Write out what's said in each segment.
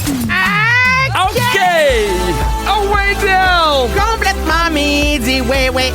OK! Oh, ouais, Bill! Complètement midi, ouais.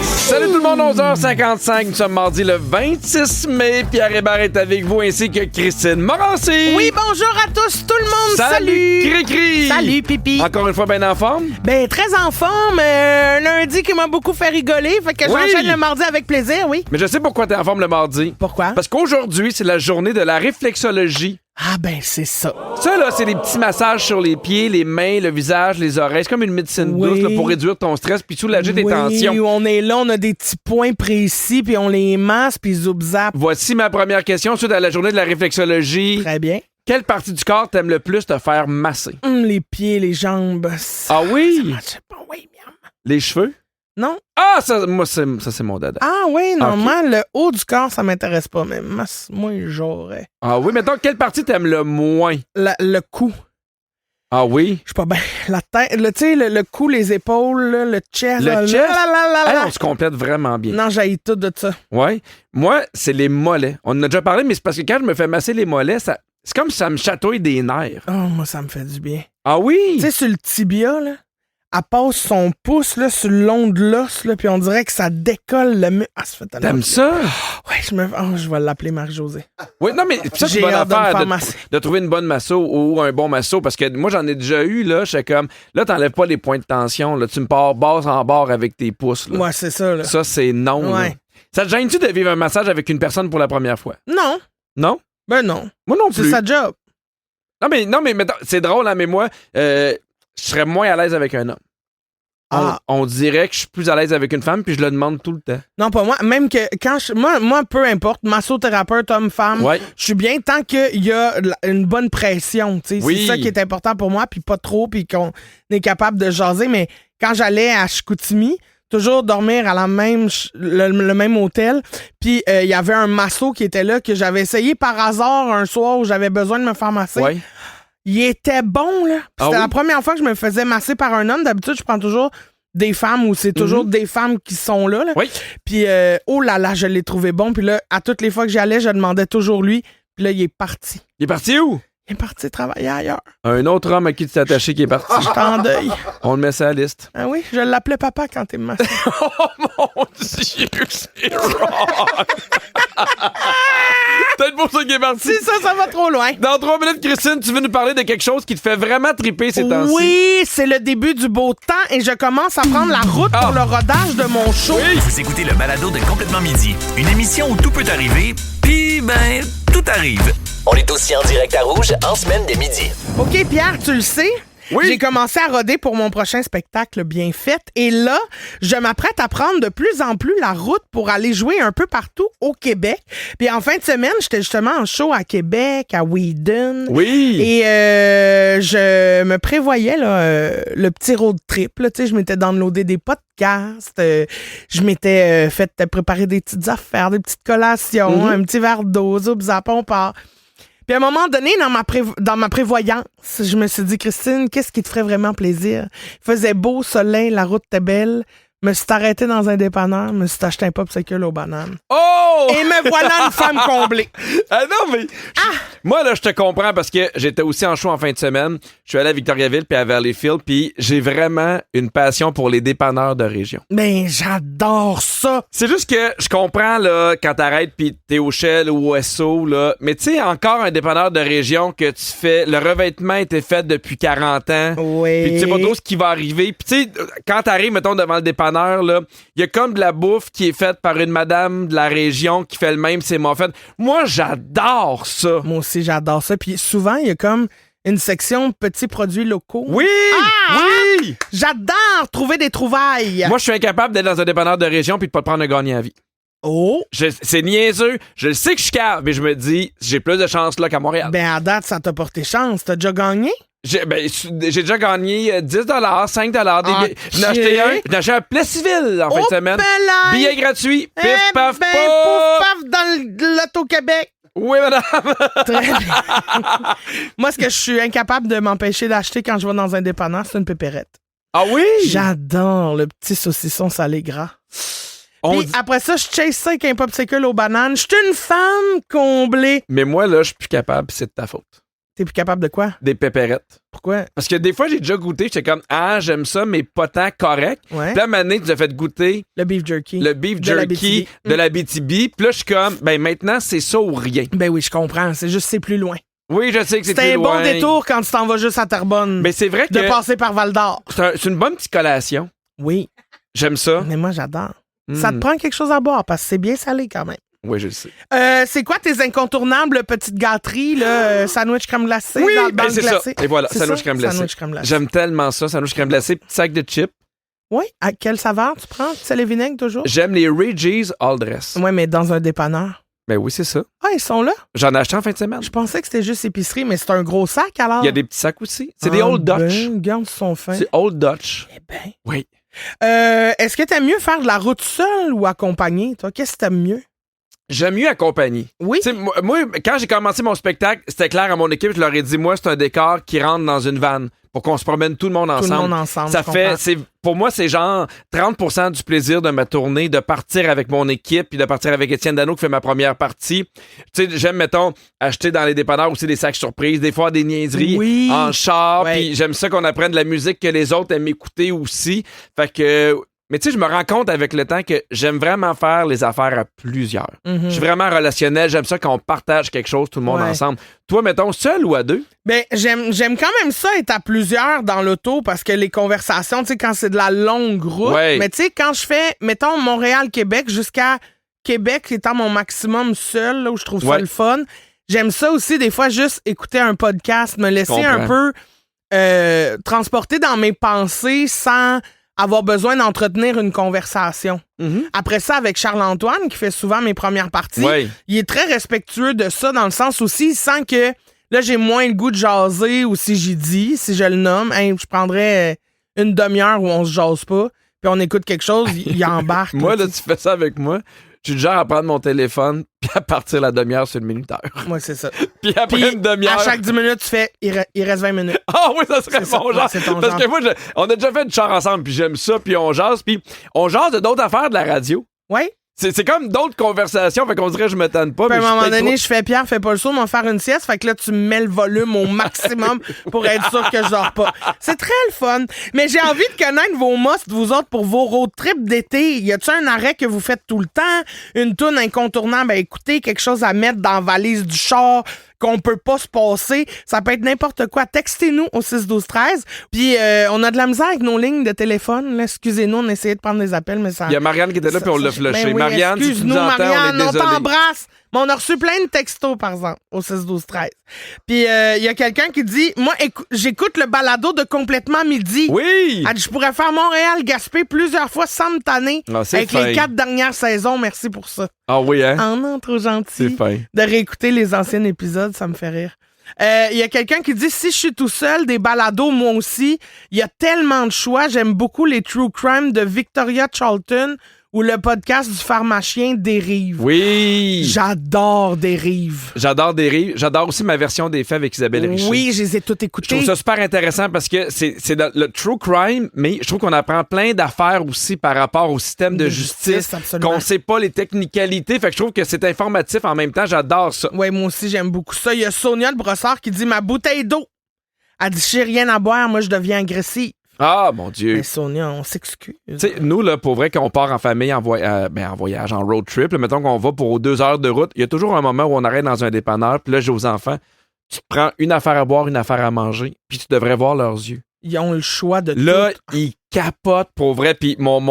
Salut tout le monde, 11h55. Nous sommes mardi le 26 mai. Pierre Hébert est avec vous ainsi que Christine Morancy. Oui, bonjour à tous, tout le monde. Salut. Cri-cri. Salut, Pipi. Encore une fois, bien en forme? Ben, très en forme. Un lundi qui m'a beaucoup fait rigoler. Fait que j'enchaîne le mardi avec plaisir, oui. Mais je sais pourquoi t'es en forme le mardi. Pourquoi? Parce qu'aujourd'hui, c'est la journée de la réflexologie. Ah, ben, c'est ça. Ça, là, c'est des petits massages sur les pieds, les mains, le visage, les oreilles. C'est comme une médecine douce là, pour réduire ton stress puis soulager tes tensions. Oui, on est là, on a des petits points précis, puis on les masse, puis zoup-zap. Voici ma première question suite à la journée de la réflexologie. Très bien. Quelle partie du corps t'aimes le plus te faire masser? Les pieds, les jambes. Ah oui? Je sais pas, oui, miam. Les cheveux? Non? Ah, ça, moi, c'est mon dada. Ah oui, normalement, le haut du corps, ça m'intéresse pas, mais moi, j'aurais. Ah oui, mettons, quelle partie t'aimes le moins? Le cou. Ah oui? Je sais pas bien. La tête, tu sais, le cou, les épaules, là, le chest. Le chest? Là. Hey, on se complète vraiment bien. Non, j'haïs tout de ça. Ouais. Moi, c'est les mollets. On en a déjà parlé, mais c'est parce que quand je me fais masser les mollets, c'est comme si ça me chatouille des nerfs. Oh, moi, ça me fait du bien. Ah oui? Tu sais, sur le tibia, là, elle passe son pouce là, sur le long de l'os, là, puis on dirait que ça décolle le muscle. Ah, ça fait tellement T'aimes bien. ça? Ouais, je vais l'appeler Marie-Josée. Oui, non, mais ça, c'est J'ai une bonne hâte de me affaire faire masser. de trouver une bonne masso ou un bon masso, parce que moi, j'en ai déjà eu, là, je suis comme, là, t'enlèves pas les points de tension, là, tu me pars base en barre avec tes pouces, là. Ouais, c'est ça, là. Ça, c'est non, Ouais. là. Ça te gêne-tu de vivre un massage avec une personne pour la première fois? Non. Non? Ben non. Moi non C'est plus. sa job. Non, mais mettons, c'est drôle, hein, mais moi, je serais moins à l'aise avec un homme. On dirait que je suis plus à l'aise avec une femme, puis je le demande tout le temps. Non, pas moi. Même que quand moi, peu importe, massothérapeute, homme, femme, Ouais. je suis bien tant qu'il y a une bonne pression. Tu sais. Oui. C'est ça qui est important pour moi, puis pas trop, puis qu'on est capable de jaser. Mais quand j'allais à Chicoutimi, toujours dormir à le même hôtel, puis il y avait un masso qui était là, que j'avais essayé par hasard un soir où j'avais besoin de me faire masser. Ouais. Il était bon, là. Puis c'était la première fois que je me faisais masser par un homme. D'habitude, je prends toujours des femmes ou c'est toujours des femmes qui sont là. Oui. Puis, oh là là, je l'ai trouvé bon. Puis là, à toutes les fois que j'y allais, je demandais toujours lui. Puis là, il est parti. Il est parti où? Il est parti travailler ailleurs. Un autre homme à qui tu t'es attaché qui est parti. Je suis en deuil. On le met sur la liste. Ah oui, je l'appelais papa quand il me massait. Oh mon Dieu, c'est wrong! Peut-être pour ça qu'il est parti. Si ça va trop loin. Dans 3 minutes, Christine, tu veux nous parler de quelque chose qui te fait vraiment triper ces temps-ci. Oui, c'est le début du beau temps et je commence à prendre la route pour le rodage de mon show. Oui. Vous écoutez le balado de Complètement Midi, une émission où tout peut arriver, puis ben, tout arrive. On est aussi en direct à Rouge en semaine dès midi. OK, Pierre, tu le sais? Oui. J'ai commencé à roder pour mon prochain spectacle bien fait. Et là, je m'apprête à prendre de plus en plus la route pour aller jouer un peu partout au Québec. Puis en fin de semaine, j'étais justement en show à Québec, à Whedon. Oui. Et je me prévoyais là, le petit road trip. Là, je m'étais downloadé des podcasts. Je m'étais fait préparer des petites affaires, des petites collations, un petit verre d'eau, zap, on part. Puis à un moment donné, dans ma prévoyance, je me suis dit, Christine, qu'est-ce qui te ferait vraiment plaisir? Il faisait beau, soleil, la route était belle. Me suis arrêté dans un dépanneur, me suis acheté un popsicle aux bananes. Oh! Et me voilà une femme comblée. Ah non, mais... Moi, là, je te comprends parce que j'étais aussi en show en fin de semaine. Je suis allé à Victoriaville puis à Valleyfield, puis j'ai vraiment une passion pour les dépanneurs de région. Ben, j'adore ça. C'est juste que je comprends, là, quand t'arrêtes puis t'es au Shell ou au SO, là. Mais tu sais, encore un dépanneur de région que tu fais... Le revêtement était fait depuis 40 ans. Oui. Puis tu sais pas trop ce qui va arriver. Puis tu sais, quand t'arrives, mettons, devant le dépanneur, là, il y a comme de la bouffe qui est faite par une madame de la région qui fait le même, c'est muffins. Moi, j'adore ça. Moi aussi, j'adore ça. Puis souvent, il y a comme une section petits produits locaux. Oui! Oui! J'adore trouver des trouvailles. Moi, je suis incapable d'être dans un dépanneur de région puis de pas te prendre un gagnant à vie. Oh! C'est niaiseux. Je sais que je suis cave, mais je me dis, j'ai plus de chance là qu'à Montréal. Ben, à date, ça t'a porté chance. T'as déjà gagné? J'ai déjà gagné 10 $, 5 $. Ok. J'en ai acheté un. J'en ai acheté un Plessisville en fin de semaine. Pelaye! Billet gratuit. Pif, Eh paf, ben, pouf. pouf, paf dans l'Auto-Québec. Oui, madame. Très bien. Moi, ce que je suis incapable de m'empêcher d'acheter quand je vais dans un dépanneur, c'est une pépérette. Ah oui? J'adore le petit saucisson salé gras. On Puis dit- après ça, je chase ça avec un popsicle aux bananes. Je suis une femme comblée. Mais moi, là, je suis plus capable, puis c'est de ta faute. T'es plus capable de quoi? Des pépérettes. Pourquoi? Parce que des fois, j'ai déjà goûté, j'étais comme, j'aime ça, mais pas tant correct. Ouais. Puis là, maintenant, tu nous as fait goûter Le beef jerky. le beef De jerky l'Abitibi. de l'Abitibi. Puis là, je suis comme, maintenant, c'est ça ou rien. Ben oui, je comprends. C'est juste c'est plus loin. Oui, je sais que c'est C'est plus un loin. bon détour quand tu t'en vas juste à Terrebonne. Mais c'est vrai que de passer par Val-d'Or. c'est une bonne petite collation. Oui, J'aime ça. mais moi, j'adore. Mm. Ça te prend quelque chose à boire parce que c'est bien salé quand même. Oui, je le sais. C'est quoi tes incontournables petites gâteries, là? Sandwich crème glacée Oui, dans le c'est glacé? ça. Et voilà, C'est sandwich ça? crème glacée. Sandwich crème glacée. J'aime tellement ça, sandwich crème glacée, petit sac de chips. Oui, à quelle saveur tu prends? Sel et vinaigre toujours? J'aime les Reggie's All Dress. Oui, mais dans un dépanneur. Ben oui, c'est ça. Ah, ils sont là? J'en ai acheté en fin de semaine. Je pensais que c'était juste épicerie, mais c'est un gros sac alors? Il y a des petits sacs aussi. C'est des Old Dutch. Regarde son fin. C'est Old Dutch. Eh ben. Oui. Est-ce que t'aimes mieux faire de la route seule ou accompagné, toi? Qu'est-ce que t'aimes mieux? J'aime mieux accompagner. Oui. Tu sais, moi, quand j'ai commencé mon spectacle, c'était clair à mon équipe, je leur ai dit, moi, c'est un décor qui rentre dans une vanne pour qu'on se promène tout le monde ensemble. Tout le monde ensemble. Ça je fait, comprends. pour moi, c'est genre 30% du plaisir de ma tournée, de partir avec mon équipe, puis de partir avec Étienne Dano qui fait ma première partie. Tu sais, j'aime, mettons, acheter dans les dépanneurs aussi des sacs surprises, des fois des niaiseries Oui. en char, Ouais. puis j'aime ça qu'on apprenne de la musique que les autres aiment écouter aussi. Fait que... Mais tu sais, je me rends compte avec le temps que j'aime vraiment faire les affaires à plusieurs. Mhm. Je suis vraiment relationnel. J'aime ça quand on partage quelque chose, tout le monde Ouais. ensemble. Toi, mettons, seul ou à deux? Ben, j'aime quand même ça être à plusieurs dans l'auto parce que les conversations, tu sais, quand c'est de la longue route, Ouais. mais tu sais, quand je fais, mettons, Montréal-Québec jusqu'à Québec étant mon maximum seul, là, où je trouve ça Ouais. le fun, j'aime ça aussi, des fois, juste écouter un podcast, me laisser Comprends. un peu transporter dans mes pensées sans avoir besoin d'entretenir une conversation. Après ça, avec Charles-Antoine, qui fait souvent mes premières parties, Ouais. il est très respectueux de ça, dans le sens aussi, sans que là, j'ai moins le goût de jaser, ou si j'y dis, si je le nomme, hey, je prendrais une demi-heure où on se jase pas, puis on écoute quelque chose, il embarque. Moi, là, tu fais ça avec moi. Je suis du genre à prendre mon téléphone puis à partir la demi-heure sur le minuteur. Moi, c'est ça. Puis après Puis, une demi-heure... à chaque 10 minutes, tu fais, il reste 20 minutes. Ah oui, ça serait C'est ça. mon Ouais, genre. c'est ton Parce genre. que moi, on a déjà fait du char ensemble, puis j'aime ça, puis on jase de d'autres affaires de la radio. Oui? C'est comme d'autres conversations, fait qu'on dirait que je me tanne pas. Puis à mais un je suis moment peut-être donné, je fais Pierre, fais pas le saut, m'en faire une sieste. Fait que là, tu mets le volume au maximum pour être sûr que je dors pas. C'est très le fun. Mais j'ai envie de connaître vos musts, vous autres, pour vos road trips d'été. Y a-tu un arrêt que vous faites tout le temps? Une toune incontournable à écouter? Quelque chose à mettre dans la valise du char qu'on peut pas se passer? Ça peut être n'importe quoi. Textez-nous au 6-12-13. Puis on a de la misère avec nos lignes de téléphone. Là. Excusez-nous, on a essayé de prendre des appels, mais ça... Il y a Marianne qui était là, puis on l'a flushé. Ben oui, Marianne, si tu excuse-nous, nous entends, Marianne, on est on désolé. t'embrasse. Mais on a reçu plein de textos, par exemple, au 6-12-13. Puis il y a quelqu'un qui dit, moi, j'écoute le balado de Complètement Midi. Oui! Elle dit, je pourrais faire Montréal-Gaspé plusieurs fois sans me tanner. Ah, c'est avec fin. les 4 dernières saisons. Merci pour ça. Ah oui, hein? Ah non, trop C'est gentil. fin. De réécouter les anciens épisodes, ça me fait rire. Il y a quelqu'un qui dit, si je suis tout seul, des balados, moi aussi, il y a tellement de choix. J'aime beaucoup les True Crime de Victoria Charlton ou le podcast du pharmacien Dérive. Oui! J'adore Dérive. J'adore Dérive. J'adore aussi ma version des faits avec Isabelle Richer. Oui, je les ai toutes Je écoutées. trouve ça super intéressant parce que c'est dans le true crime, mais je trouve qu'on apprend plein d'affaires aussi par rapport au système de justice, absolument. qu'on sait pas les technicalités. Fait que je trouve que c'est informatif en même temps. J'adore ça. Oui, moi aussi, j'aime beaucoup ça. Il y a Sonia le brossard qui dit, ma bouteille d'eau. Elle dit, j'ai rien à boire, moi, je deviens agressive. Ah, mon Dieu. Mais Sonia, on s'excuse. Tu sais, nous, là, pour vrai, quand on part en famille, en voyage, en road trip, là, mettons qu'on va pour 2 heures de route, il y a toujours un moment où on arrête dans un dépanneur, puis là, j'ai aux enfants, tu te prends une affaire à boire, une affaire à manger, puis tu devrais voir leurs yeux. Ils ont le choix de Là, tout. ils capotent pour vrai, puis mon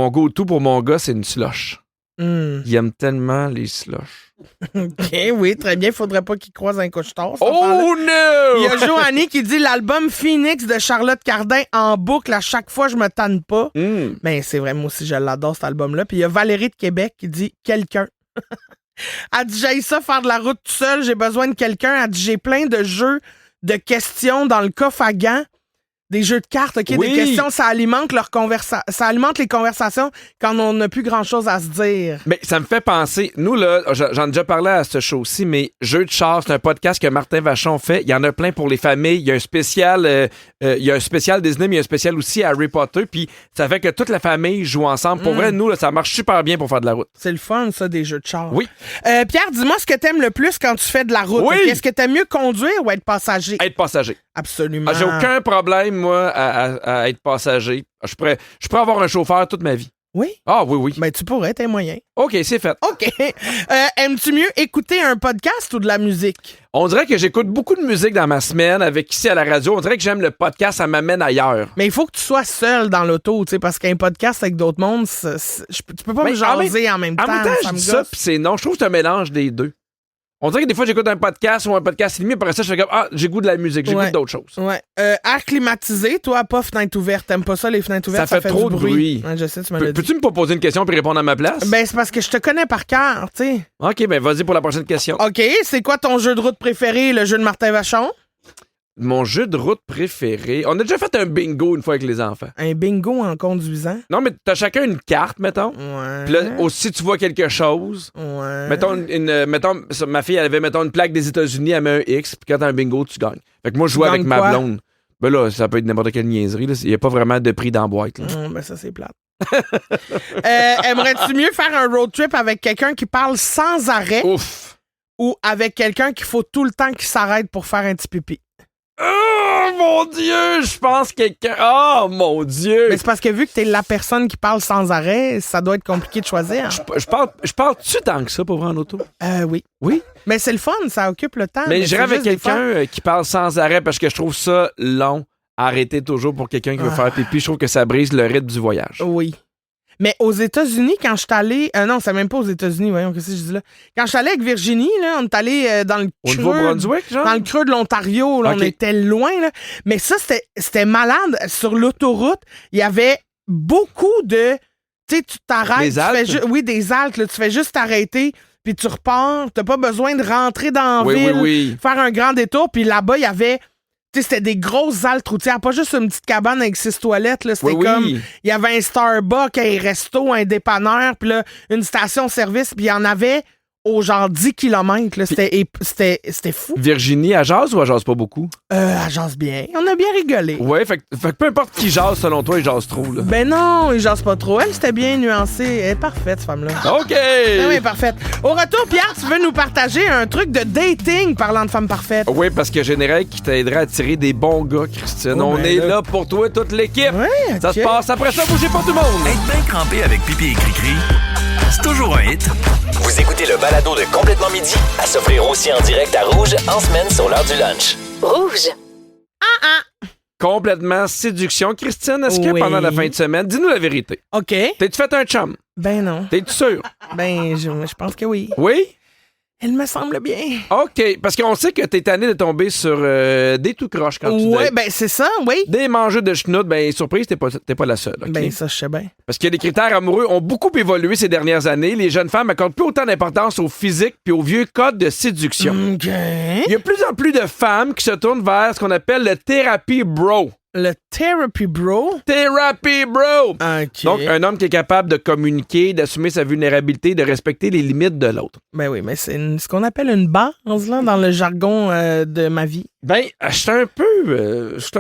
go-to pour mon gars, c'est une slush. Hmm. Il aime tellement les slushs. OK, oui, très bien. Faudrait pas qu'ils croisent un couche-tard. Oh Il no! y a Joannie qui dit l'album Phoenix de Charlotte Cardin en boucle à chaque fois, je me tanne pas. Mm. Ben, c'est vrai, moi aussi, je l'adore, cet album-là. Puis il y a Valérie de Québec qui dit quelqu'un. Elle dit j'aille ça faire de la route tout seul, j'ai besoin de quelqu'un. Elle dit j'ai plein de jeux de questions dans le coffre à gants Des jeux de cartes, OK? Oui. Des questions, ça alimente ça alimente les conversations quand on n'a plus grand-chose à se dire. Mais ça me fait penser, nous, là, j'en ai déjà parlé à ce show-ci, mais Jeux de char, c'est un podcast que Martin Vachon fait. Il y en a plein pour les familles. Il y a un spécial Disney, mais il y a un spécial aussi Harry Potter. Puis ça fait que toute la famille joue ensemble. Pour vrai, nous, là, ça marche super bien pour faire de la route. C'est le fun, ça, des jeux de char. Oui. Pierre, dis-moi ce que t'aimes le plus quand tu fais de la route. Oui. Est-ce que t'aimes mieux conduire ou être passager? Être passager. Absolument. J'ai aucun problème, moi, à être passager. Je pourrais avoir un chauffeur toute ma vie. Oui? Ah, oui. Ben, tu pourrais, t'es moyen. OK, c'est fait. OK. Aimes-tu mieux écouter un podcast ou de la musique? On dirait que j'écoute beaucoup de musique dans ma semaine avec ici à la radio. On dirait que j'aime le podcast, ça m'amène ailleurs. Mais il faut que tu sois seul dans l'auto, tu sais, parce qu'un podcast avec d'autres mondes, tu peux pas me jaser en même temps. En même temps, je dis ça, puis c'est non. Je trouve que c'est un mélange des deux. On dirait que des fois, j'écoute un podcast ou un podcast et demi, après ça, je fais comme, j'ai goût de la musique, j'ai goût d'autres choses. Ouais. Air climatisé, toi, pas fenêtre ouverte. T'aimes pas ça, les fenêtres ouvertes? Ça fait trop du de bruit. Ouais, je sais, tu me l'as dit. Peux-tu me poser une question puis répondre à ma place? Ben, c'est parce que je te connais par cœur, tu sais. OK, ben vas-y pour la prochaine question. OK, c'est quoi ton jeu de route préféré, le jeu de Martin Vachon? Mon jeu de route préféré. On a déjà fait un bingo une fois avec les enfants. Un bingo en conduisant? Non, mais t'as chacun une carte, mettons. Ouais. Puis là, aussi, tu vois quelque chose. Ouais. Mettons, ma fille, elle avait, mettons, une plaque des États-Unis, elle met un X, puis quand t'as un bingo, tu gagnes. Fait que moi, je jouais avec ma quoi? blonde. Ben là, ça peut être n'importe quelle niaiserie. Il n'y a pas vraiment de prix dans la boîte. Là. Ben ça, c'est plate. Aimerais-tu mieux faire un road trip avec quelqu'un qui parle sans arrêt Ouf! ou avec quelqu'un qu'il faut tout le temps qu'il s'arrête pour faire un petit pipi? Oh mon Dieu! Je pense quelqu'un. Oh mon Dieu! Mais c'est parce que vu que t'es la personne qui parle sans arrêt, ça doit être compliqué de choisir. Je parle-tu tant que ça pour prendre l'auto? Oui. Oui. Mais c'est le fun, ça occupe le temps. Mais j'irais c'est avec juste des fois- quelqu'un qui parle sans arrêt parce que je trouve ça long. Arrêter toujours pour quelqu'un qui veut faire pipi. Je trouve que ça brise le rythme du voyage. Oui. Mais aux États-Unis, quand je suis allé... non, c'est même pas aux États-Unis, voyons, qu'est-ce que je dis là? Quand je suis allé avec Virginie, là, on est allé dans le Au creux... Nouveau-Brunswick, genre? Dans le creux de l'Ontario, là, Ok. on était loin, là. Mais ça, c'était malade. Sur l'autoroute, il y avait beaucoup de... Tu sais, tu t'arrêtes... Des tu haltes? fais oui, des haltes, là. Tu fais juste t'arrêter, puis tu repars. T'as pas besoin de rentrer dans la ville, Oui. faire un grand détour. Puis là-bas, il y avait... Tu sais, c'était des grosses haltes routières, pas juste une petite cabane avec 6 toilettes, là. C'était Oui. comme... Il y avait un Starbucks, un resto, un dépanneur, puis là, une station-service, puis il y en avait au genre 10 km, là. C'était fou. Virginie, elle jase ou elle jase pas beaucoup? Elle jase bien. On a bien rigolé. Ouais, fait que peu importe qui jase, selon toi, il jase trop, là. Ben non, il jase pas trop. Elle, c'était bien nuancé. Elle est parfaite, cette femme-là. OK! Ben oui, parfaite. Au retour, Pierre, tu veux nous partager un truc de dating parlant de femme parfaite? Oui, parce que Générique qui t'aidera à tirer des bons gars, Christine. Oh, On ben est là. là pour toi, toute l'équipe. Ouais, Ça ok. se passe après ça, bougez pas tout le monde. Être bien crampé avec Pipi et Cricri, c'est toujours un hit. Vous écoutez le balado de Complètement Midi à s'offrir aussi en direct à Rouge en semaine sur l'heure du lunch. Rouge. Complètement séduction. Christine, est-ce que Oui. pendant la fin de semaine, dis-nous la vérité, OK. t'es-tu fait un chum? Ben non. T'es-tu sûr? Ben, je pense que oui. Oui? Elle me semble bien. OK, parce qu'on sait que t'es tanné de tomber sur des tout croches quand tu Ouais, dates. ben c'est ça, oui. Des mangeux de chenoute, ben surprise, t'es pas la seule. OK? Ben ça, je sais bien. Parce que les critères amoureux ont beaucoup évolué ces dernières années. Les jeunes femmes accordent plus autant d'importance au physique puis aux vieux codes de séduction. OK. Il y a de plus en plus de femmes qui se tournent vers ce qu'on appelle le therapy bro. Le Therapy Bro. Therapy bro! OK. Donc, un homme qui est capable de communiquer, d'assumer sa vulnérabilité, de respecter les limites de l'autre. Ben oui, mais c'est ce qu'on appelle une base, là, dans le jargon de ma vie. Ben, je suis un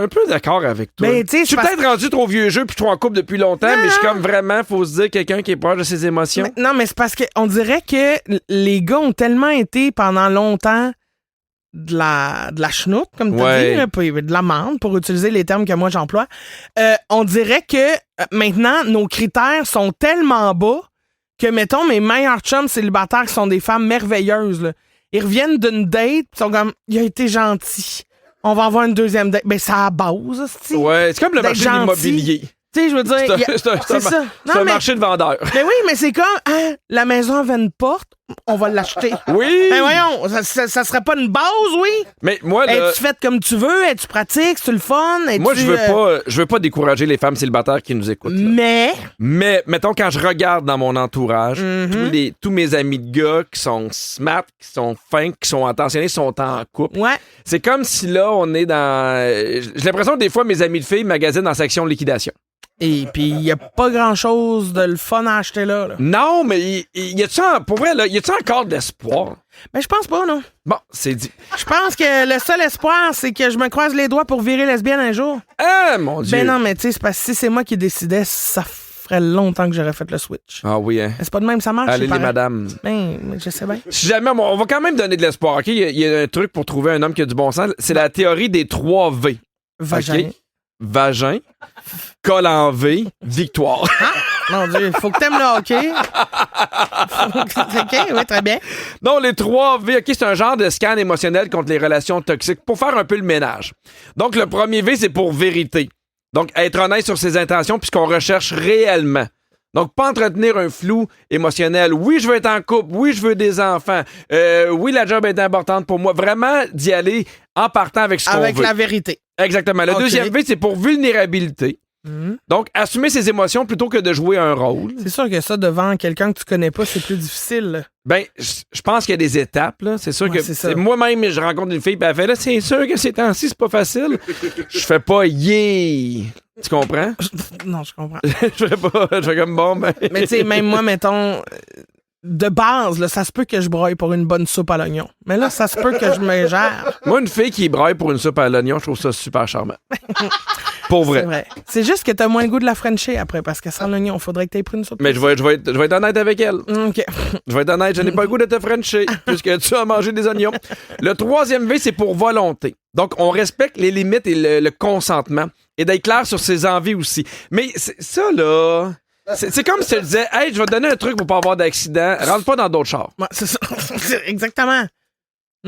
peu d'accord avec toi. Ben, tu sais, je suis c'est peut-être rendu trop vieux jeu puis trop en couple depuis longtemps, mais je suis comme vraiment, faut se dire, quelqu'un qui est proche de ses émotions. Non, mais c'est parce qu'on dirait que les gars ont tellement été pendant longtemps de la chenoute, comme tu Ouais. dis, là, puis de la menthe, pour utiliser les termes que moi j'emploie. On dirait que maintenant, nos critères sont tellement bas que, mettons, mes meilleurs chums célibataires qui sont des femmes merveilleuses, là, ils reviennent d'une date, ils sont comme, il a été gentil. On va avoir une deuxième date. Ben, c'est à la base, c'est. Ouais, c'est comme le D'être marché de gentil. l'immobilier. Tu sais, je veux dire, c'est ça. C'est un marché de vendeurs. Mais oui, mais c'est comme, la maison avait une porte, on va l'acheter. Oui! Ben voyons, ça serait pas une base, oui? Mais moi, là... Es-tu faite comme tu veux? Es-tu pratique? C'est-tu le fun? Moi, je veux pas décourager les femmes célibataires qui nous écoutent. Mais, mettons, quand je regarde dans mon entourage, tous mes amis de gars qui sont smart, qui sont fins, qui sont attentionnés, sont en couple. Ouais. C'est comme si là, on est dans... J'ai l'impression que des fois, mes amis de filles magasinent dans la section liquidation. Et puis, il n'y a pas grand-chose de le fun à acheter là. Non, mais pour vrai, là, y a-tu encore de l'espoir? Ben, je pense pas, non. Bon, c'est dit. Je pense que le seul espoir, c'est que je me croise les doigts pour virer lesbienne un jour. Ah, mon Dieu! Ben non, mais tu sais, c'est parce que si c'est moi qui décidais, ça ferait longtemps que j'aurais fait le switch. Ah oui, hein? C'est pas de même, ça marche. Allez, les madames. Ben, je sais bien. Si jamais, on va quand même donner de l'espoir, OK? Il y a un truc pour trouver un homme qui a du bon sens. C'est la théorie des 3 V. Vagin. Okay? Vagin, col en V, victoire. Mon Dieu, faut que t'aimes le hockey. OK, oui, très bien. Non, les 3 V, OK, c'est un genre de scan émotionnel contre les relations toxiques pour faire un peu le ménage. Donc, le premier V, c'est pour vérité. Donc, être honnête sur ses intentions puis ce qu'on recherche réellement. Donc, pas entretenir un flou émotionnel. Oui, je veux être en couple. Oui, je veux des enfants. Oui, la job est importante pour moi. Vraiment d'y aller en partant avec ce qu'on veut. Avec la vérité. Exactement. Le deuxième V, c'est pour vulnérabilité. Donc, assumer ses émotions plutôt que de jouer un rôle. C'est sûr que ça, devant quelqu'un que tu connais pas, c'est plus difficile. Là. Ben, je pense qu'il y a des étapes, là. C'est sûr Ouais, que c'est ça. moi-même, je rencontre une fille, puis elle fait là, c'est sûr que ces temps-ci, c'est pas facile. Je fais pas yeah. Tu comprends? Non, je comprends. Je fais comme bon, ben. Mais tu sais, même moi, mettons, de base, là, ça se peut que je broye pour une bonne soupe à l'oignon. Mais là, ça se peut que je me gère. Moi, une fille qui braille pour une soupe à l'oignon, je trouve ça super charmant. Pour vrai. C'est vrai. C'est juste que t'as moins le goût de la Frenchie après, parce que sans l'oignon, faudrait que t'aies pris une soupe. Mais je vais être honnête avec elle. OK. Je vais être honnête, je n'ai pas le goût de te frencher, puisque tu as mangé des oignons. Le troisième V, c'est pour volonté. Donc, on respecte les limites et le consentement. Et d'être clair sur ses envies aussi. Mais ça, là... C'est comme si tu disais, hey, je vais te donner un truc pour pas avoir d'accident. Rentre pas dans d'autres chars. Ouais, c'est ça. Exactement.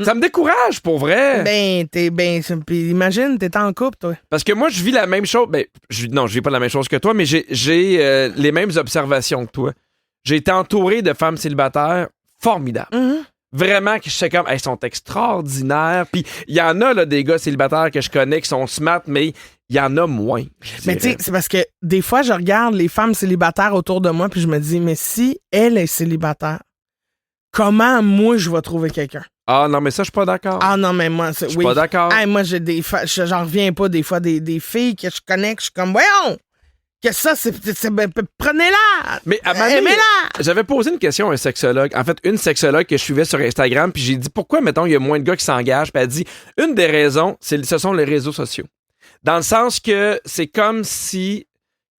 Ça me décourage, pour vrai. Puis imagine, t'es en couple, toi. Parce que moi, je vis la même chose. Ben, je vis pas la même chose que toi, mais j'ai les mêmes observations que toi. J'ai été entouré de femmes célibataires formidables. Vraiment, que je sais comme, elles sont extraordinaires. Puis il y en a, là, des gars célibataires que je connais qui sont smart, mais il y en a moins. Mais tu sais, c'est parce que des fois, je regarde les femmes célibataires autour de moi, puis je me dis, mais si elle est célibataire, comment moi je vais trouver quelqu'un? Ah non, mais ça, je suis pas d'accord. Ah non, mais moi, je suis pas d'accord. Hey, moi, j'ai j'en reviens pas des fois des filles que je connais, que je suis comme, voyons! Que ça, prenez-la! Mais aimez-la! J'avais posé une question à un sexologue. En fait, une sexologue que je suivais sur Instagram, puis j'ai dit pourquoi, mettons, il y a moins de gars qui s'engagent. Puis elle dit une des raisons, ce sont les réseaux sociaux. Dans le sens que c'est comme si,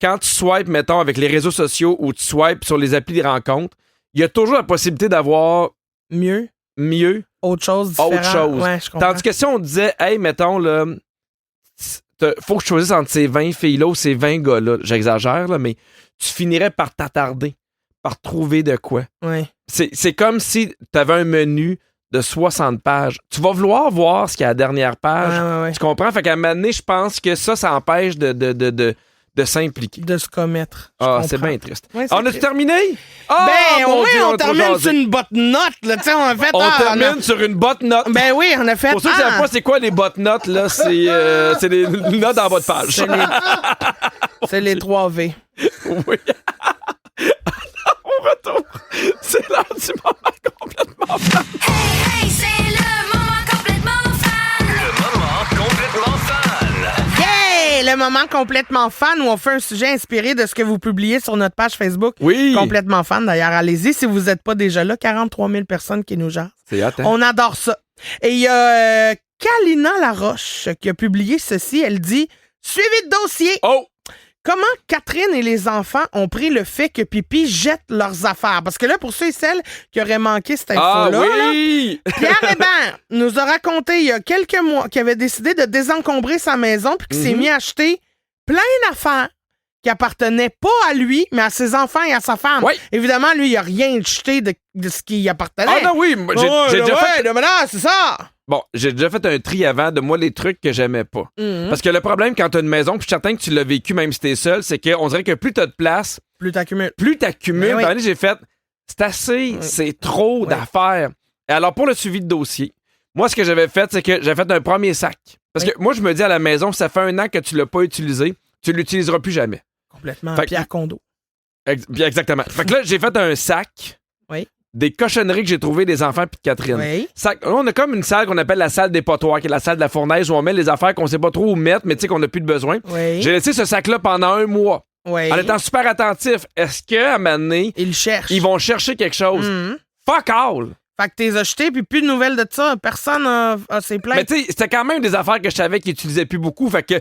quand tu swipes, mettons, avec les réseaux sociaux ou tu swipes sur les applis de rencontres, il y a toujours la possibilité d'avoir mieux. Autre chose. Ouais, je comprends. Tandis que si on disait, hey, mettons, là, faut que je choisisse entre ces 20 filles-là ou ces 20 gars-là. J'exagère, là, mais tu finirais par t'attarder, par trouver de quoi. Ouais. C'est comme si tu avais un menu de 60 pages. Tu vas vouloir voir ce qu'il y a à la dernière page. Ouais. Tu comprends? Fait qu'à un moment donné, je pense que ça empêche de s'impliquer. De se commettre. C'est bien triste. Ouais, on a-tu terminé? On termine sur une botte note. Là. On termine sur une botte note. Ben oui, on a fait... Pour ceux qui ne savent pas c'est quoi les bottes notes, là, c'est des notes en bas de page. C'est les 3 V. Oui. On retourne. C'est l'heure du moment complètement fan. Hey, c'est le moment complètement fan. Le moment complètement fan. Yeah! Le moment complètement fan où on fait un sujet inspiré de ce que vous publiez sur notre page Facebook. Oui. Complètement fan. D'ailleurs, allez-y si vous n'êtes pas déjà là. 43 000 personnes qui nous jasent. C'est hâte, hein? On adore ça. Et il y a Kalina Laroche qui a publié ceci. Elle dit « Suivi de dossier. Oh! Comment Catherine et les enfants ont pris le fait que Pipi jette leurs affaires? » Parce que là, pour ceux et celles qui auraient manqué cette info-là, oui! Pierre Hébert nous a raconté il y a quelques mois qu'il avait décidé de désencombrer sa maison puis qu'il s'est mis à acheter plein d'affaires qui appartenait pas à lui, mais à ses enfants et à sa femme. Oui. Évidemment, lui, il a rien jeté de ce qui appartenait. Ah non, oui, moi, j'ai déjà fait... mais non, c'est ça. Bon, j'ai déjà fait un tri avant de moi les trucs que j'aimais pas. Mhm. Parce que le problème quand t'as une maison, puis je suis certain que tu l'as vécu même si t'es seul, c'est qu'on dirait que plus t'as de place, Plus t'accumules. plus t'accumules. Ben oui. Dans l'année, j'ai fait, c'est assez, c'est trop d'affaires. Et alors, pour le suivi de dossier, moi, ce que j'avais fait, c'est que j'avais fait un premier sac. Parce que moi, je me dis à la maison, ça fait 1 an que tu l'as pas utilisé, tu l'utiliseras plus jamais. Complètement. Fait- Pierre Condo. Bien, exactement. Fait que là, j'ai fait un sac. Oui. Des cochonneries que j'ai trouvées des enfants puis de Catherine. Oui. Là, on a comme une salle qu'on appelle la salle des potoirs, qui est la salle de la fournaise où on met les affaires qu'on sait pas trop où mettre, mais tu sais qu'on n'a plus de besoin. Oui. J'ai laissé ce sac-là pendant 1 mois, Oui. en étant super attentif. Est-ce qu'à un moment donné, Il cherche. ils vont chercher quelque chose? Mhm. Fuck all! Fait que t'es acheté, puis plus de nouvelles de ça. Personne a ses plaintes. Mais tu sais, c'était quand même des affaires que je savais qu'ils utilisaient plus beaucoup. Fait que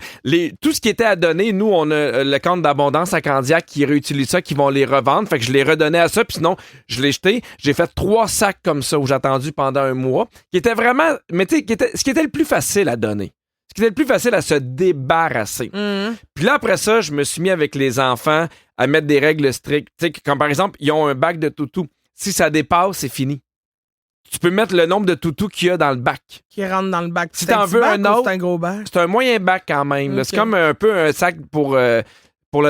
tout ce qui était à donner, nous, on a le compte d'abondance à Candiac qui réutilise ça, qui vont les revendre. Fait que je les redonnais à ça, puis sinon, je l'ai jeté. J'ai fait 3 sacs comme ça où j'ai attendu pendant 1 mois, qui était vraiment, mais tu sais, ce qui était le plus facile à donner. Ce qui était le plus facile à se débarrasser. Mhm. Puis là, après ça, je me suis mis avec les enfants à mettre des règles strictes. Tu sais, comme par exemple, ils ont un bac de toutous. Si ça dépasse, c'est fini. Tu peux mettre le nombre de toutous qu'il y a dans le bac. Qui rentre dans le bac. Si C'est t'en petit veux bac un ou autre- C'est un gros bac. C'est un moyen bac quand même. là. Ok. C'est comme un peu un sac pour le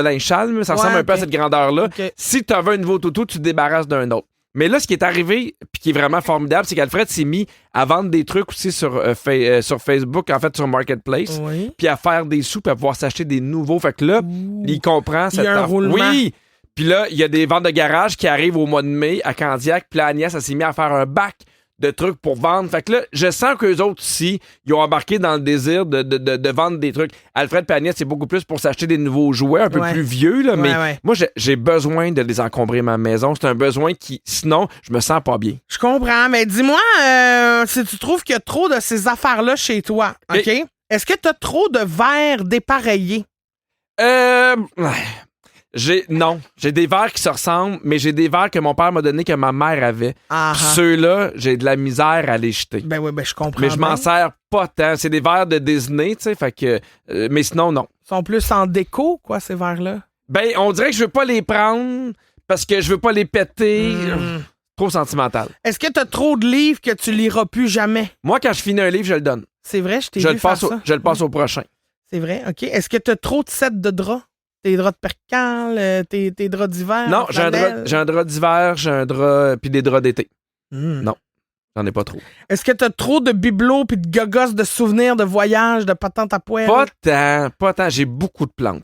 linge sale. mais Ça ressemble Ouais, un peu à ok. cette grandeur-là. Ok. Si tu en veux un nouveau toutou, tu te débarrasses d'un autre. Mais là, ce qui est arrivé, puis qui est vraiment formidable, c'est qu'Alfred s'est mis à vendre des trucs aussi sur Facebook, en fait, sur Marketplace, Oui. puis à faire des sous, puis à pouvoir s'acheter des nouveaux. Fait que là, il comprend Il y a cette un roulement. Oui! Puis là, il y a des ventes de garage qui arrivent au mois de mai à Candiac, puis là, Agnès, elle s'est mis à faire un bac de trucs pour vendre. Fait que là, je sens qu'eux autres aussi, ils ont embarqué dans le désir de vendre des trucs. Alfred et Agnès, c'est beaucoup plus pour s'acheter des nouveaux jouets un peu Ouais. plus vieux, là, mais Ouais. moi, j'ai besoin de les encombrer ma maison. C'est un besoin qui, sinon, je me sens pas bien. Je comprends, mais dis-moi si tu trouves qu'il y a trop de ces affaires-là chez toi, OK? Et- Est-ce que tu as trop de verres dépareillés? Ouais. Non. J'ai des verres qui se ressemblent, mais j'ai des verres que mon père m'a donné que ma mère avait. Ah, Puis ceux-là, j'ai de la misère à les jeter. ben oui, ben je comprends. Mais je m'en bien. sers pas tant. C'est des verres de Disney, tu sais, fait que... mais sinon, non. Ils sont plus en déco, quoi, ces verres-là. Ben, on dirait que je veux pas les prendre parce que je veux pas les péter. Trop sentimental. Est-ce que tu as trop de livres que tu liras plus jamais? Moi, quand je finis un livre, je le donne. C'est vrai, je t'ai Je vu le faire passe au, ça. je le passe au prochain. C'est vrai, OK. Est-ce que tu as trop de sets de draps? Tes draps de percale, tes draps d'hiver? Non, j'ai un drap d'hiver, j'ai un drap, puis des draps d'été. Hmm. Non. J'en ai pas trop. Est-ce que tu as trop de bibelots puis de gogos de souvenirs de voyage, de patentes à poêle? Pas tant. J'ai beaucoup de plantes.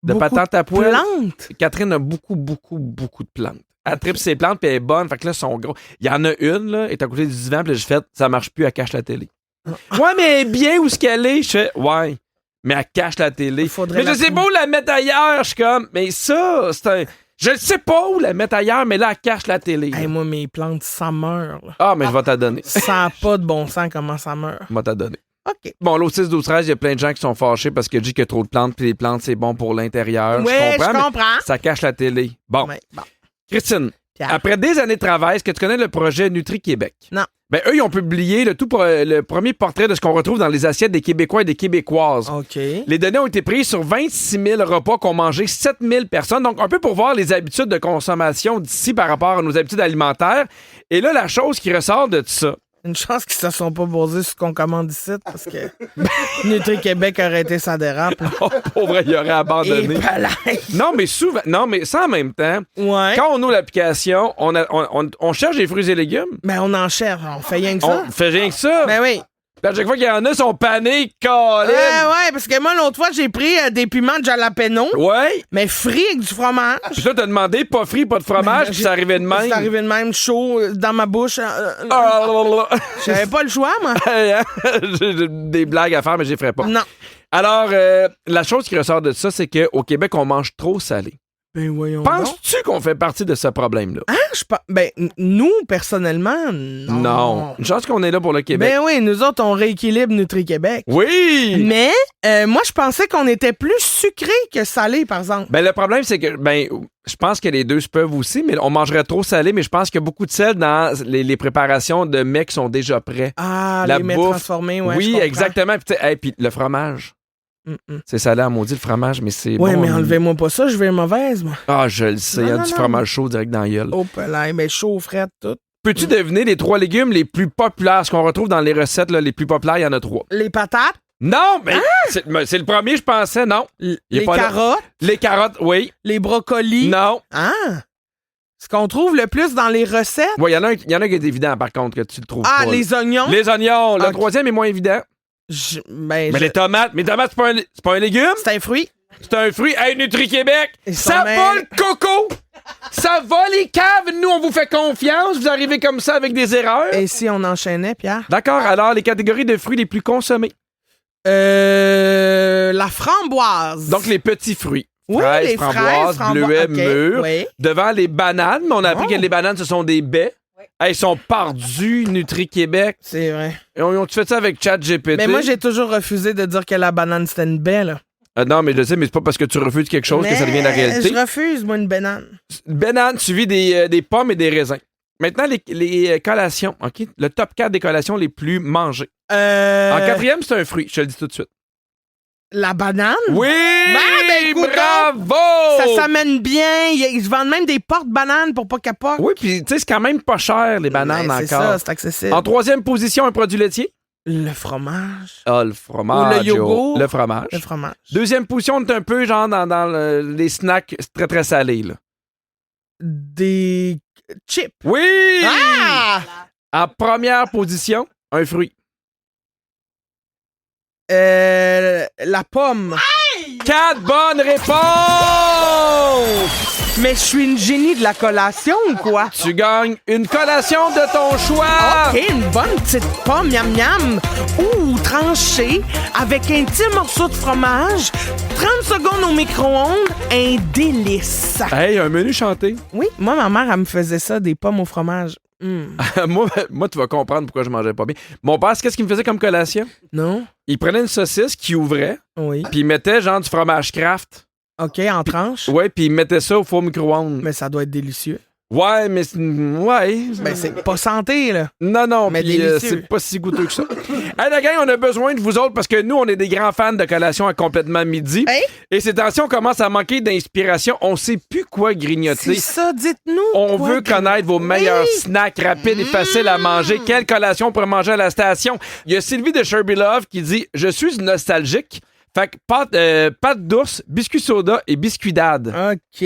De Beaucoup patentes à poêle. Plantes? Catherine a beaucoup de plantes. Elle tripe ses plantes, puis elle est bonne. Fait que là, elles sont gros. Il y en a une, là, elle est à côté du divan, puis là, j'ai fait, ça marche plus, elle cache la télé. Ouais, mais elle est bien où ce qu'elle est. Je fais, ouais, mais elle cache la télé. Faudrait Mais la je sais trouver. pas où la mettre ailleurs. Je suis comme, mais ça, c'est un. Je ne sais pas où la mettre ailleurs, mais là, elle cache la télé. Hey, moi, mes plantes, ça meurt. Là. Ah, mais je vais t'en donner. Ça n'a pas de bon sens comment ça meurt. Je vais t'en donner. OK. Bon, l'autre 6, 12, 13, il y a plein de gens qui sont fâchés parce que je dis qu'il y a trop de plantes, puis les plantes, c'est bon pour l'intérieur. Oui, je comprends. mais comprends. ça cache la télé. Bon. Ouais, bon. Christine, Pierre. après des années de travail, est-ce que tu connais le projet Nutri-Québec? Non. Ben, eux, ils ont publié le premier portrait de ce qu'on retrouve dans les assiettes des Québécois et des Québécoises. OK. Les données ont été prises sur 26 000 repas qu'ont mangé 7 000 personnes. Donc, un peu pour voir les habitudes de consommation d'ici par rapport à nos habitudes alimentaires. Et là, la chose qui ressort de ça, Une chance qu'ils se sont pas basés sur ce qu'on commande ici, parce que Nutri-Québec aurait été sa dérape. là. oh, pauvre, il aurait Et abandonné. palais. Non, mais souvent, non, mais ça en même temps, Ouais. quand on ouvre l'application, on cherche des fruits et légumes. Ben, on en cherche. On fait rien que ça. On fait rien que ça. Ben oui. Puis à chaque fois qu'il y en a, ils sont panés, Colin. Ouais, parce que moi, l'autre fois, j'ai pris des piments de jalapeno, Ouais. mais frits avec du fromage. Puis là, t'as demandé pas frit, pas de fromage, puis c'est arrivé de même. C'est arrivé de même, chaud, dans ma bouche. Ah, là, là, là. J'avais pas le choix, moi. Hey, hein? J'ai des blagues à faire, mais je les ferai pas. Non. Alors, la chose qui ressort de ça, c'est qu'au Québec, on mange trop salé. Ben voyons donc. Penses-tu qu'on fait partie de ce problème-là? Hein, nous, personnellement, non. Non. Une chance qu'on est là pour le Québec. Ben oui, nous autres, on rééquilibre Nutri-Québec. Oui! Mais moi, je pensais qu'on était plus sucré que salé, par exemple. Ben, le problème, c'est que, je pense que les deux se peuvent aussi, mais on mangerait trop salé, mais je pense qu'il y a beaucoup de sel dans les préparations de mets qui sont déjà prêts. Ah, La les mets bouffe. transformés, ouais. je Oui, comprends. exactement. Puis, tu sais, hey, puis le fromage. C'est salé à maudit, le fromage, mais c'est Ouais, bon. mais enlevez-moi pas ça, je vais mauvaise, moi. Ah, je le sais, Non, non, du non. fromage chaud direct dans la gueule. Oh, là, mais chaud, frais, tout. Peux-tu deviner les 3 légumes les plus populaires? Ce qu'on retrouve dans les recettes là, les plus populaires, il y en a 3. Les patates, Non, mais c'est le premier, je pensais, non. Il est les pas là. carottes, Les carottes, oui. les brocolis. Non. Ah! Ce qu'on trouve le plus dans les recettes. Oui, il y en a un qui est évident, par contre, que tu le trouves Ah, pas. les oignons. Les oignons. Le Ok. troisième est moins évident. Mais les tomates. Mais les tomates, c'est pas un légume. C'est un fruit. C'est un fruit. Hey, Nutri-Québec, Ils ça sont va mêlés. le coco! Ça va les caves! Nous, on vous fait confiance. Vous arrivez comme ça avec des erreurs. Et si on enchaînait, Pierre? D'accord, alors les catégories de fruits les plus consommés. La framboise. Donc, les petits fruits. oui, fraises, les framboises, bleuets, ok, mûres. Oui. Devant les bananes, mais on a appris Oh. que les bananes, ce sont des baies. Hey, ils sont perdus, Nutri-Québec. C'est vrai. Ils ont-tu fait ça avec ChatGPT? Mais moi, j'ai toujours refusé de dire que la banane, c'était une baie, là. Non, mais je sais, mais c'est pas parce que tu refuses quelque chose que ça devient la réalité. Je refuse, moi, une banane. Banane suivi des pommes et des raisins. Maintenant, les collations, OK? Le top 4 des collations les plus mangées. En quatrième, c'est un fruit, je te le dis tout de suite. La banane? Oui! ben, coudonc! Bravo! Ça s'amène bien. Ils vendent même des portes-bananes pour pas qu'elles poquent. Oui, puis tu sais, c'est quand même pas cher, les bananes Ben, encore. c'est ça, c'est accessible. En troisième position, un produit laitier. Le fromage. Ah, le fromage. Ou le yogourt. Le fromage. Le fromage. Deuxième position, on est un peu genre dans les snacks très, très salés, là. Des chips. Oui! Ah! En première position, un fruit. La pomme. 4 bonnes réponses! Mais je suis une génie de la collation ou quoi? Tu gagnes une collation de ton choix! OK, une bonne petite pomme, miam miam. Ou tranchée, avec un petit morceau de fromage, 30 secondes au micro-ondes, un délice. Hey, un menu chanté. Oui, moi, ma mère, elle me faisait ça, des pommes au fromage. moi, tu vas comprendre pourquoi je mangeais pas bien. Mon père, qu'est-ce qu'il me faisait comme collation? Non? Il prenait une saucisse qu'il ouvrait, Oui. puis il mettait genre du fromage Kraft. OK, en tranche. Ouais, puis il mettait ça au four micro-ondes. Mais ça doit être délicieux. Ouais, mais ouais. Ben, c'est pas santé, là. Non, Mais puis délicieux. c'est pas si goûteux que ça. Hey, la gang, on a besoin de vous autres parce que nous, on est des grands fans de collations à complètement midi. Hey? Et ces temps-ci, on commence à manquer d'inspiration. On sait plus quoi grignoter. C'est ça, dites-nous. On quoi, veut connaître vos meilleurs Oui. snacks rapides et faciles à manger. Quelle collation on pourrait manger à la station? Il y a Sylvie de Sherby Love qui dit « Je suis nostalgique. Fait que pâte d'ours, biscuit soda et biscuit dad. OK.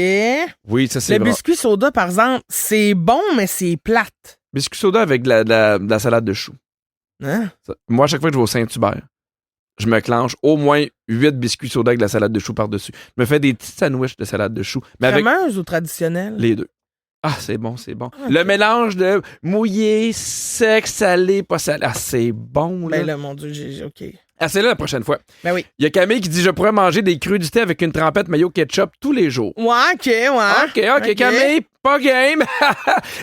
Oui, ça, c'est Le vrai. biscuit soda, par exemple, c'est bon, mais c'est plate. Biscuit soda avec de la salade de choux. Hein? Moi, à chaque fois que je vais au Saint-Hubert, je me clenche au moins 8 biscuits soda avec de la salade de choux par-dessus. Je me fais des petits sandwichs de salade de choux. Mais avec Crémeuse ou traditionnelle? les deux. Ah, c'est bon, c'est bon. Le mélange de mouillé, sec, salé, pas salé. Ah, c'est bon, là. Ben là, mon Dieu, OK. Ah, c'est là la prochaine fois. Ben oui. Il y a Camille qui dit « Je pourrais manger des crudités avec une trempette mayo ketchup tous les jours. » Ouais, OK. OK, Camille, pas game.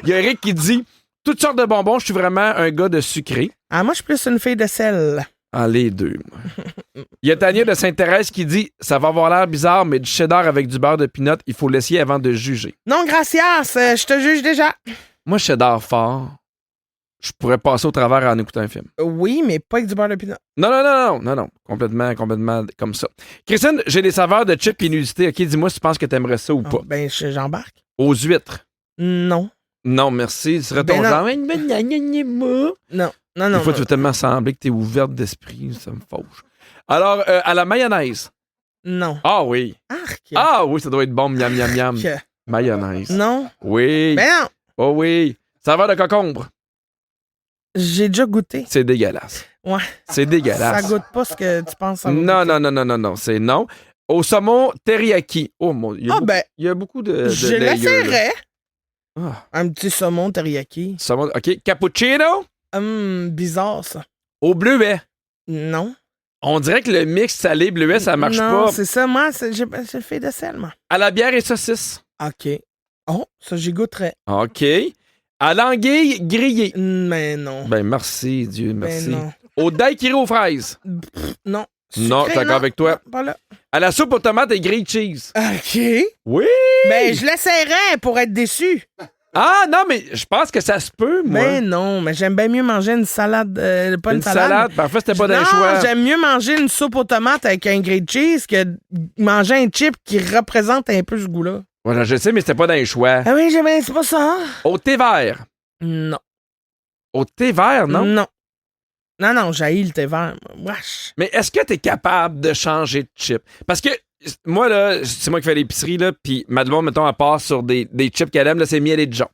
Il y a Eric qui dit « Toutes sortes de bonbons, je suis vraiment un gars de sucré. Ah, moi, je suis plus une fille de sel. » Ah, les deux. moi. Il y a Tania de Sainte-Thérèse qui dit « Ça va avoir l'air bizarre, mais du cheddar avec du beurre de pinot, il faut l'essayer avant de juger. Non, gracias, je te juge déjà. » Moi, cheddar fort, je pourrais passer au travers en écoutant un film. Oui, mais pas avec du beurre de pinot. Non. Complètement comme ça. Christine, j'ai des saveurs de chips et nudité. OK, dis-moi si tu penses que t'aimerais ça ou pas. Oh, ben, j'embarque. Aux huîtres. Non. Non, merci. Ce serait ton Ben non. genre. Non. Des fois, tu veux tellement sembler que t'es ouverte d'esprit. Ça me fauche. Alors, à la mayonnaise. Non. Ah oui. Arc. Ah oui, ça doit être bon. Miam, miam, miam. Arc. Mayonnaise. Non. Oui. Ben non. Oh oui. Saveur de concombre. J'ai déjà goûté. C'est dégueulasse. Ouais. C'est dégueulasse. Ça goûte pas ce que tu penses. Ça va Non. C'est non. Au saumon teriyaki. Oh mon Dieu. Il y a beaucoup de je layers, là. l'essaierais. Ah. Un petit saumon teriyaki. Saumon. OK. Cappuccino. Bizarre, ça. Au bleuet. Non. On dirait que le mix salé-bleuet, ça marche non, pas. c'est ça. Moi, j'ai fait de sel, moi. À la bière et saucisse. OK. Oh, ça, j'y goûterais. OK. À l'anguille grillée. Mais non. Ben, merci, Dieu, merci. Ben non. Au daiquiri aux fraises. Non. Non, je suis d'accord avec toi. Non, pas là. À la soupe aux tomates et grilled cheese. OK. Oui! Ben, je l'essaierais pour être déçu. Ah, non, mais je pense que ça se peut, moi. Ben non, mais j'aime bien mieux manger une salade, pas une salade. Parfois, c'était pas d'un Non, choix. j'aime mieux manger une soupe aux tomates avec un grilled cheese que manger un chip qui représente un peu ce goût-là. Voilà, je sais, mais c'était pas d'un choix. Ah oui, c'est pas ça. Au thé vert. Non. Au thé vert, non? Non, j'haïs le thé vert. Wesh. Mais est-ce que t'es capable de changer de chip? Parce que moi, là, c'est moi qui fais l'épicerie, là, puis ma demande, mettons, elle part sur des chips qu'elle aime, là, c'est miel et Dijon.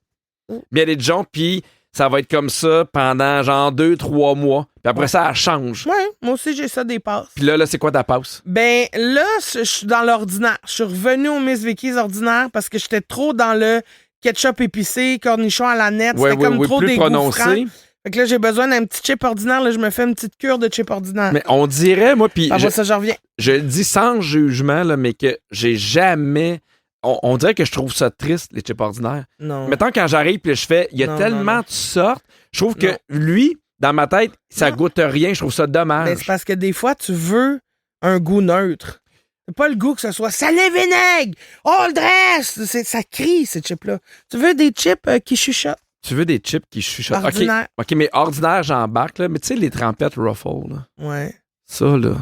Miel et Dijon, puis ça va être comme ça pendant genre 2-3 mois. Puis après ça, elle change. Ouais, moi aussi, j'ai ça des passes. Puis là, c'est quoi ta passe? Ben là, je suis dans l'ordinaire. Je suis revenue au Miss Vicky's ordinaire parce que j'étais trop dans le ketchup épicé, cornichon à la nette. C'était comme trop plus dégoûtant. prononcé. Fait que là, j'ai besoin d'un petit chip ordinaire. Là, je me fais une petite cure de chip ordinaire. Mais on dirait, moi, puis ça, je reviens. je le dis sans jugement, là, mais que j'ai jamais... On dirait que je trouve ça triste, les chips ordinaires. Non. Mettons, quand j'arrive puis je fais, il y a tellement de sortes, je trouve que lui, dans ma tête, ça goûte rien. Je trouve ça dommage. Ben, c'est parce que des fois, tu veux un goût neutre. C'est pas le goût que ce soit salé vinaigre, all dress. Ça crie, ces chips-là. Tu veux des chips qui chuchotent. Tu veux des chips qui chuchotent. Ordinaire. OK, mais ordinaire, j'embarque, là. Mais tu sais, les trempettes Ruffles, là. Ouais. Ça, là.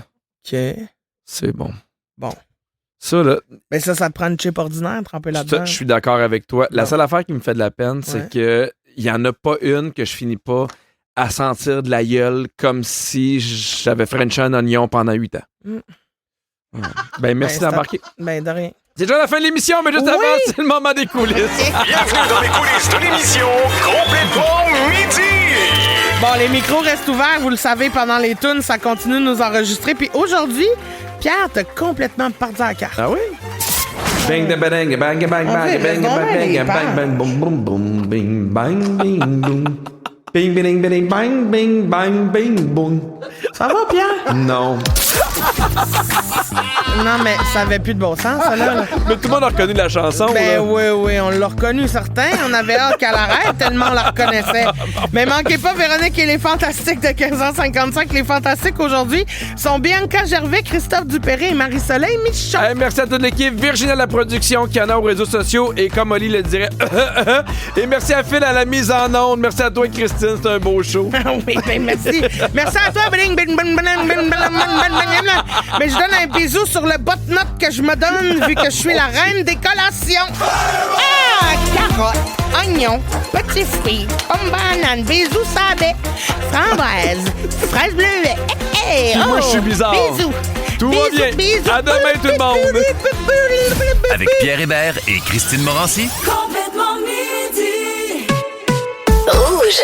OK. C'est bon. Bon. Ça, là. Ben ça te prend une chip ordinaire, tremper là-dedans. Je suis d'accord avec toi. La seule affaire qui me fait de la peine, c'est que il y en a pas une que je finis pas à sentir de la gueule comme si j'avais frenché un oignon pendant 8 ans. Ben, merci d'embarquer. Ben, de rien. C'est déjà la fin de l'émission, mais juste avant, c'est le moment des coulisses. Bienvenue dans les coulisses de l'émission Complètement Midi. Bon, les micros restent ouverts, vous le savez, pendant les tunes, ça continue de nous enregistrer. Puis aujourd'hui, Pierre, t'as complètement perdu la carte. Ah oui? Bang, bang, bang, bang, bang, bang, bang, bang, bang, bang, boum, boum, boum, bing, bang, bing, boum. Bing, bing, bing, bang, bing, bang, bing, boum. Ça va, Pierre? Non. Non, mais ça avait plus de bon sens, ça, là. Mais tout le monde a reconnu la chanson. Ben là. oui, on l'a reconnu, certains. On avait hâte qu'elle arrête tellement on la reconnaissait. Mais manquez pas, Véronique et les Fantastiques de 15h55. Les Fantastiques, aujourd'hui, sont Bianca Gervais, Christophe Dupéré et Marie-Soleil Michon. Hey, merci à toute l'équipe. Virginie à la production, Kiana aux réseaux sociaux et comme Oli le dirait, et merci à Phil à la mise en onde. Merci à toi, Christine. C'est un beau show. Oui, ben merci. Merci à toi, mais je donne un bisou sur le bot-note que je me donne vu que je suis la reine des collations. Ah! Carotte, oignon, petits fruits, pomme banane, bisous savet, framboise, fraise bleuet. Hey, Puis moi, je suis bizarre. Bisous. Tout va bien. Bisous. À demain, tout le monde. Avec Pierre Hébert et Christine Morancy. Complètement midi. Rouge.